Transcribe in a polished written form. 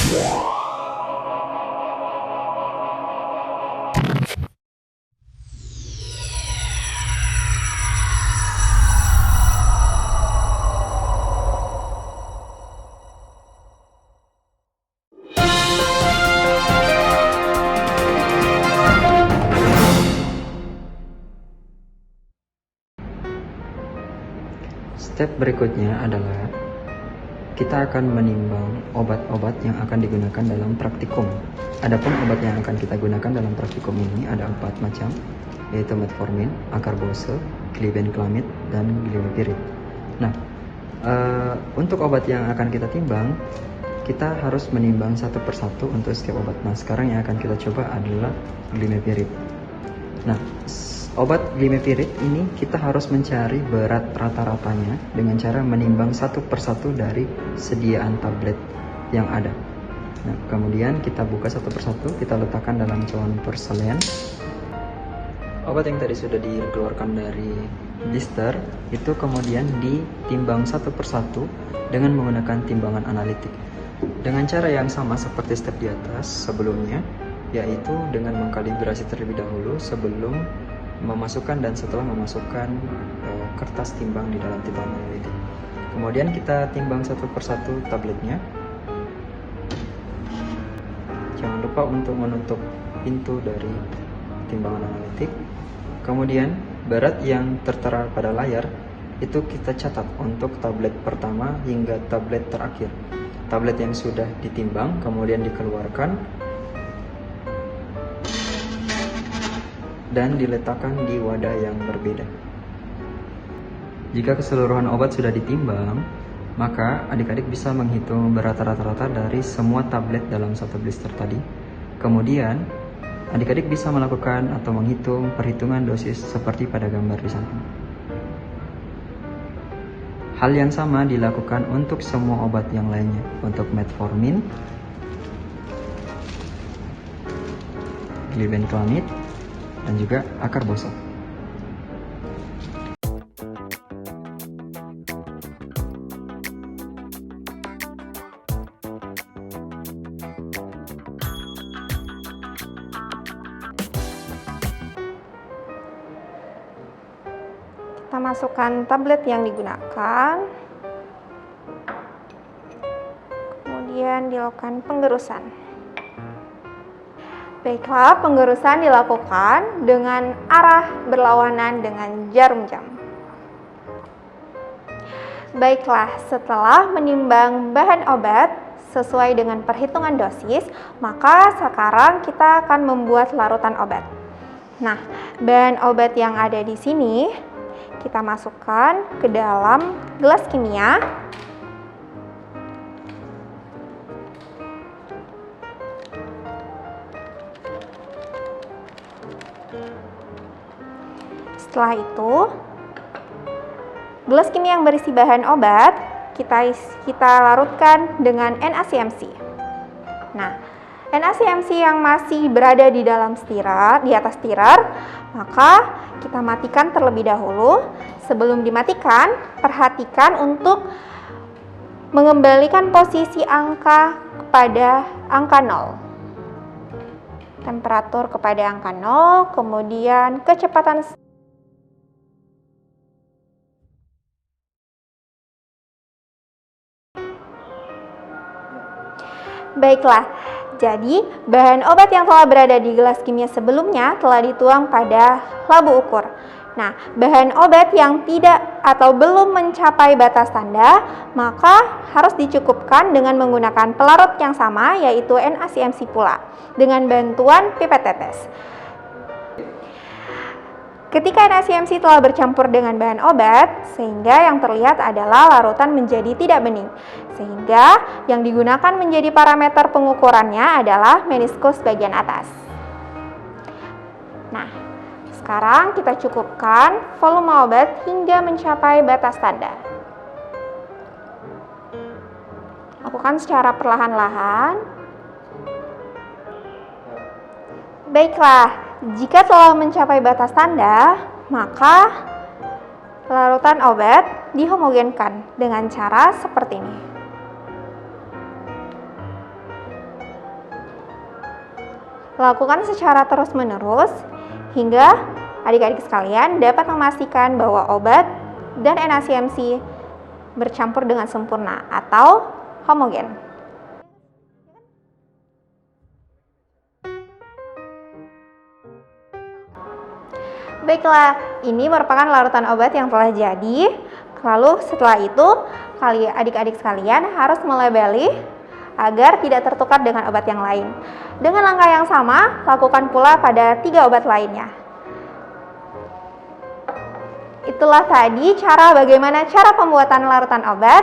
Step berikutnya adalah kita akan menimbang obat-obat yang akan digunakan dalam praktikum. Adapun obat yang akan kita gunakan dalam praktikum ini ada 4 macam, yaitu metformin, acarbose, glibenclamid, dan glimepiride. Nah, untuk obat yang akan kita timbang, kita harus menimbang satu persatu untuk setiap obat. Nah, sekarang yang akan kita coba adalah glimepiride. Nah, obat glimepiride ini kita harus mencari berat rata-ratanya dengan cara menimbang satu persatu dari sediaan tablet yang ada. Nah, kemudian kita buka satu persatu, kita letakkan dalam cawan porselen. Obat yang tadi sudah dikeluarkan dari blister itu kemudian ditimbang satu persatu dengan menggunakan timbangan analitik. Dengan cara yang sama seperti step di atas sebelumnya, yaitu dengan mengkalibrasi terlebih dahulu sebelum memasukkan dan setelah memasukkan kertas timbang di dalam timbangan analitik. Kemudian kita timbang satu persatu tabletnya. Jangan lupa untuk menutup pintu dari timbangan analitik. Kemudian berat yang tertera pada layar itu kita catat untuk tablet pertama hingga tablet terakhir. Tablet yang sudah ditimbang kemudian dikeluarkan dan diletakkan di wadah yang berbeda. Jika keseluruhan obat sudah ditimbang, maka adik-adik bisa menghitung berat rata-rata dari semua tablet dalam satu blister tadi. Kemudian, adik-adik bisa melakukan atau menghitung perhitungan dosis seperti pada gambar di samping. Hal yang sama dilakukan untuk semua obat yang lainnya. Untuk metformin, glibenclamid, dan juga acarbose. Kita masukkan tablet yang digunakan, kemudian dilakukan penggerusan. Baiklah, penggerusan dilakukan dengan arah berlawanan dengan jarum jam. Baiklah, setelah menimbang bahan obat sesuai dengan perhitungan dosis, maka sekarang kita akan membuat larutan obat. Nah, bahan obat yang ada di sini kita masukkan ke dalam gelas kimia. Setelah itu, gelas kimia yang berisi bahan obat kita larutkan dengan NaCMC. Nah, NaCMC yang masih berada di dalam stirrer, di atas stirrer, maka kita matikan terlebih dahulu. Sebelum dimatikan, perhatikan untuk mengembalikan posisi angka kepada angka 0. Temperatur kepada angka 0, kemudian kecepatan. Baiklah, jadi bahan obat yang telah berada di gelas kimia sebelumnya telah dituang pada labu ukur. Nah, bahan obat yang tidak atau belum mencapai batas tanda, maka harus dicukupkan dengan menggunakan pelarut yang sama, yaitu NaCMC pula, dengan bantuan pipet tetes. Ketika NaCMC telah bercampur dengan bahan obat, sehingga yang terlihat adalah larutan menjadi tidak bening. Sehingga yang digunakan menjadi parameter pengukurannya adalah meniskus bagian atas. Nah, sekarang kita cukupkan volume obat hingga mencapai batas tanda. Lakukan secara perlahan-lahan. Baiklah. Jika telah mencapai batas tanda, maka larutan obat dihomogenkan dengan cara seperti ini. Lakukan secara terus-menerus hingga adik-adik sekalian dapat memastikan bahwa obat dan NaCMC bercampur dengan sempurna atau homogen. Baiklah, ini merupakan larutan obat yang telah jadi. Lalu setelah itu, adik-adik sekalian harus melabeli agar tidak tertukar dengan obat yang lain. Dengan langkah yang sama, lakukan pula pada 3 obat lainnya. Itulah tadi bagaimana cara pembuatan larutan obat.